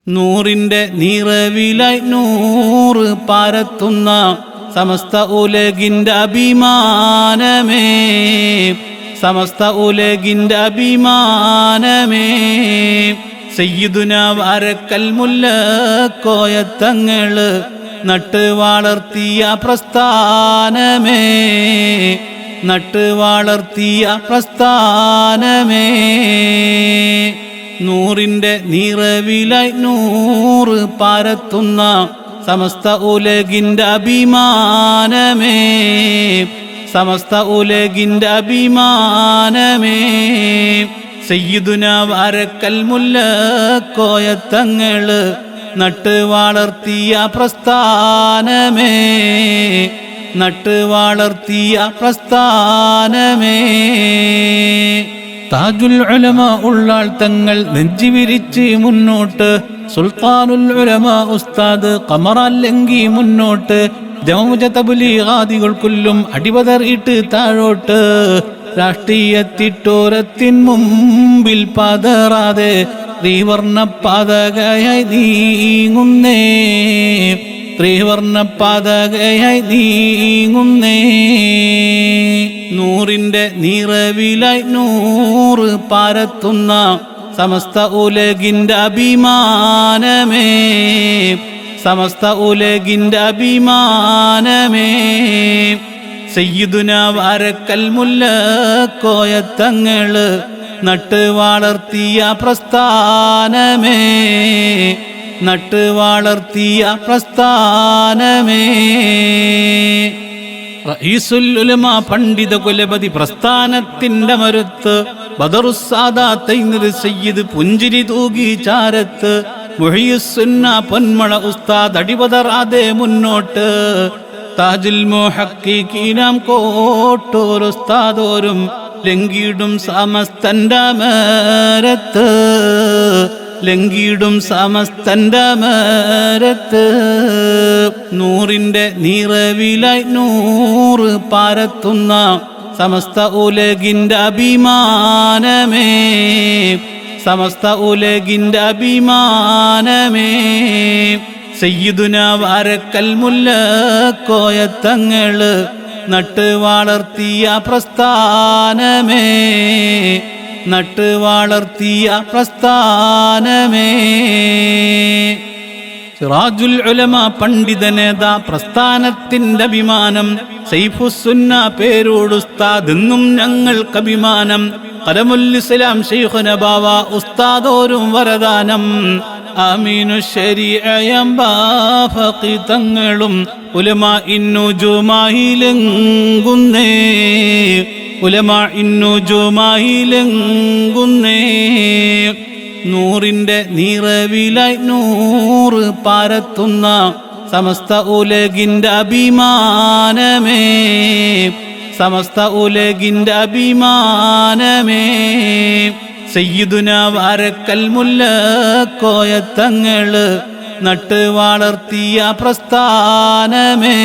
നൂറിന്റെ നിറവിലായി നൂറ് പാരത്തുന്ന സമസ്ത ഉലകിന്റെ അഭിമാനമേ, സമസ്ത ഉലകിന്റെ അഭിമാനമേ. സയ്യിദുന വാരക്കൽ മുല്ലക്കോയത്തങ്ങള് നട്ട് വളർത്തിയ പ്രസ്ഥാനമേ, നട്ട് വളർത്തിയ പ്രസ്ഥാനമേ. നൂറിന്റെ നിറവിലായി നൂറ് പാരത്തുന്ന സമസ്ത ഉലകിന്റെ അഭിമാനമേ, സമസ്ത ഉലകിന്റെ അഭിമാനമേ. സയ്യിദുന വാരക്കൽ മുല്ലക്കോയത്തങ്ങള് നട്ട് വളർത്തിയ പ്രസ്ഥാനമേ, നട്ട് വളർത്തിയ പ്രസ്ഥാനമേ. താജുൽ ഉലമ ഉള്ളാൾ തങ്ങൾ നെഞ്ചി വിരിച്ച് മുന്നോട്ട്, സുൽത്താനുൽ ഉലമ ഉസ്താദ് ഖമറല്ലെങ്കി മുന്നോട്ട്. ജമഉ തബ്ലീഗാദികൾക്കുല്ലും അടിപതറിയിട്ട് താഴോട്ട്. രാഷ്ട്രീയത്തിട്ടോരത്തിൻ മുമ്പിൽ പതറാതെ ത്രിവർണ്ണ പതാകയായി നീങ്ങുന്നേ, ത്രിവർണ്ണ പതാകയായി നീങ്ങുന്നേ. നൂറിന്റെ നിറവിലായി നൂറ് പാരത്തുന്ന സമസ്ത ഉലകിന്റെ അഭിമാനമേ, സമസ്ത ഉലകിന്റെ അഭിമാനമേ. സയ്യിദുന വാരക്കൽ മുല്ലക്കോയത്തങ്ങള് നട്ട് വളർത്തിയ പ്രസ്ഥാനമേ, നട്ട് വളർത്തിയ പ്രസ്ഥാനമേ. റഈസുൽ ഉലമ പണ്ഡിത കുലപതി പ്രസ്ഥാനത്തിന്റെ മരുത്ത്, ബദറുസ്സാദാത്തൈനിർ സയ്യിദ് പുഞ്ചിരി തൂകി ചാരത്ത്. മുഹയ്യിസ്സുന്ന പൊന്മള ഉസ്താദ് അടിപതറാതെ മുന്നോട്ട്. താജുൽ മുഹഖ്ഖീഖീനാം കോട്ടൂർ ഉസ്താദോരും ലംഘിടും സമസ്തന്റെ മരത്ത്, ലംഘിടും സമസ്തന്റെ മരത്ത്. നൂറിന്റെ നിറവിലായി നൂറ് പാരത്തുന്ന സമസ്ത ഉലകിന്റെ അഭിമാനമേ, സമസ്ത ഉലകിന്റെ അഭിമാനമേ. സയ്യിദുന വാരക്കൽ മുല്ലക്കോയത്തങ്ങള് നട്ട് വളർത്തിയ പ്രസ്ഥാനമേ, നട്ട് വളർത്തിയ പ്രസ്ഥാനമേ. സിറാജുൽ ഉലമ പണ്ഡിത നേതാ പ്രസ്ഥാനത്തിന്റെ അഭിമാനം. സൈഫുസ്സുന്ന പേരോടുസ്താദ് എന്നും ഞങ്ങൾക്കഭിമാനം. ഖലമുൽ ഇസ്ലാം ശൈഖുന ബാവ ഉസ്താദോരും വരദാനം. ആമീനു ശരീഅയം ബാഫഖി തങ്ങളും ഉലമാ ഇന്നുജുമായിലെങ്കുന്നേ, ഉലമാ ഇന്നുജുമായിലെങ്കുന്നേ. നൂറിന്റെ നിറവിലായി നൂറ് പാരത്തുന്ന സമസ്ത ഉലകിന്റെ അഭിമാനമേ, സമസ്ത ഉലകിന്റെ അഭിമാനമേ. സയ്യിദുന വാരക്കൽ മുല്ലക്കോയത്തങ്ങള് നട്ട് വളർത്തിയ പ്രസ്ഥാനമേ,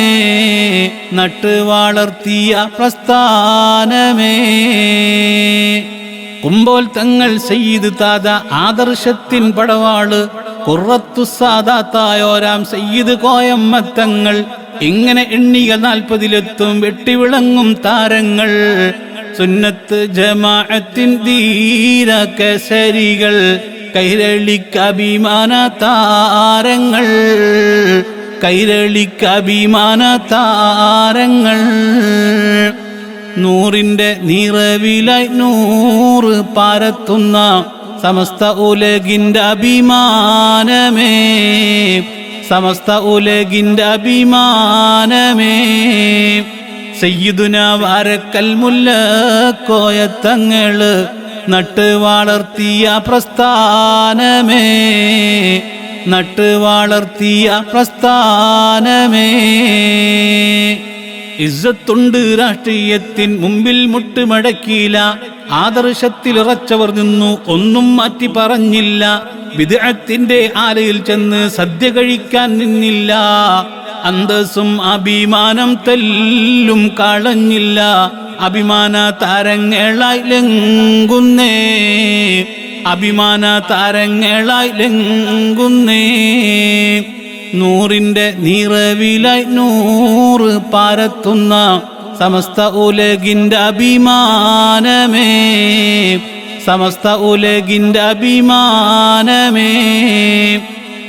നട്ട് വളർത്തിയ പ്രസ്ഥാനമേ. കുമ്പോൽ തങ്ങൾ സയ്യിദ് താത ആദർശത്തിൻ പടവാള്. ഖുറത്തു സാദാത്തായോരാം സയ്യിദ് കോയമ്മത്തങ്ങൾ. ഇങ്ങനെ എണ്ണിക 40-ലെത്തും വെട്ടിവിളങ്ങും താരങ്ങൾ. സുന്നത്ത് ജമാഅത്തിൻ ധീര കേസരികൾ, കൈരളിക്കഭിമാന താരങ്ങൾ, കൈരളിക്കഭിമാന താരങ്ങൾ. നൂറിന്റെ നിറവിലായി നൂറ് പാരത്തുന്ന സമസ്ത ഉലകിന്റെ അഭിമാനമേ, സമസ്ത ഉലകിന്റെ അഭിമാനമേ. സയ്യിദുന വാരക്കൽ മുല്ലക്കോയത്തങ്ങള് നട്ട് വളർത്തിയ പ്രസ്ഥാനമേ, നട്ട് വളർത്തിയ പ്രസ്ഥാനമേ. ഇസ്സത്തുണ്ട് രാഷ്ട്രീയത്തിൻ മുമ്പിൽ മുട്ടുമടക്കിയില്ല. ആദർശത്തിൽ ഉറച്ചവർ നിന്നു, ഒന്നും മാറ്റി പറഞ്ഞില്ല. ബിദ്അത്തിന്റെ ആലയിൽ ചെന്ന് സദ്യ കഴിക്കാൻ നിന്നില്ല. അന്തസ്സും അഭിമാനം തെല്ലും കളഞ്ഞില്ല. അഭിമാന താരങ്ങളായി ലംഘുന്നേ, അഭിമാന താരങ്ങളായി ലംഘുന്നേ. നൂറിൻ്റെ നിറവിലായി നൂറ് പാരത്തുന്ന സമസ്ത ഉലകിൻ്റെ അഭിമാനമേ, സമസ്ത ഉലകിൻ്റെ അഭിമാനമേ.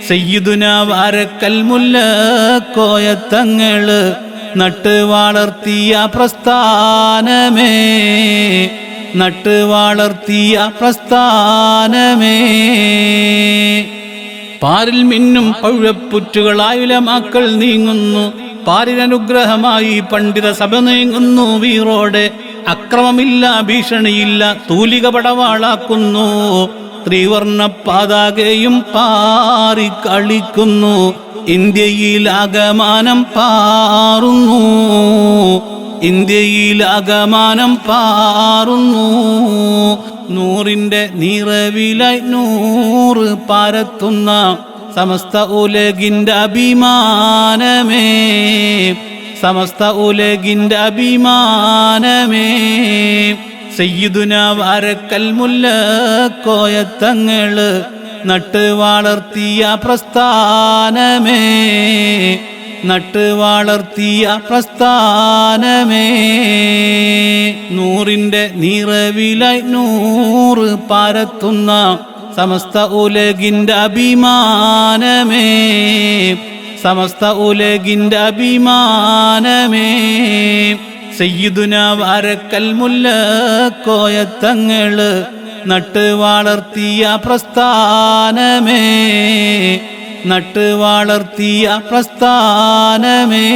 സയ്യിദുന വാരക്കൽ മുല്ലക്കോയത്തങ്ങള് നട്ട് വളർത്തിയ പ്രസ്ഥാനമേ, നട്ട് വളർത്തിയ പ്രസ്ഥാനമേ. പാരിൽ മിന്നും പഴുഴപ്പുറ്റുകളായ ഉലമാക്കൾ നീങ്ങുന്നു, പാരിനനുഗ്രഹമായി പണ്ഡിത സഭ നീങ്ങുന്നു വീറോടെ. അക്രമമില്ല, ഭീഷണിയില്ല, തൂലിക പടവാളാക്കുന്നു. ത്രിവർണ്ണ പതാകയും പാറി കളിക്കുന്നു. ഇന്ത്യയിൽ ആകമാനം പാറുന്നു, ഇന്ത്യയിൽ ആകമാനം പാറുന്നു. നൂറിൻ്റെ നിറവിലായി നൂറ് പാരത്തുന്ന സമസ്ത ഉലകിൻ്റെ അഭിമാനമേ, സമസ്ത ഉലകിൻ്റെ അഭിമാനമേ. സയ്യിദുന വാരക്കൽ മുല്ലക്കോയത്തങ്ങള് നട്ട് വളർത്തിയ പ്രസ്ഥാനമേ, നട്ട് വളർത്തിയ പ്രസ്ഥാനമേ. നൂറിൻ്റെ നിറവിലായി നൂറ് പാരത്തുന്ന സമസ്ത ഉലകിൻ്റെ അഭിമാനമേ, സമസ്ത ഉലകിൻ്റെ അഭിമാനമേ. സയ്യിദുന വാരക്കൽ മുല്ലക്കോയത്തങ്ങള് നട്ട് വളർത്തിയ പ്രസ്ഥാനമേ, നട്ട് വളർത്തിയ പ്രസ്ഥാനമേ.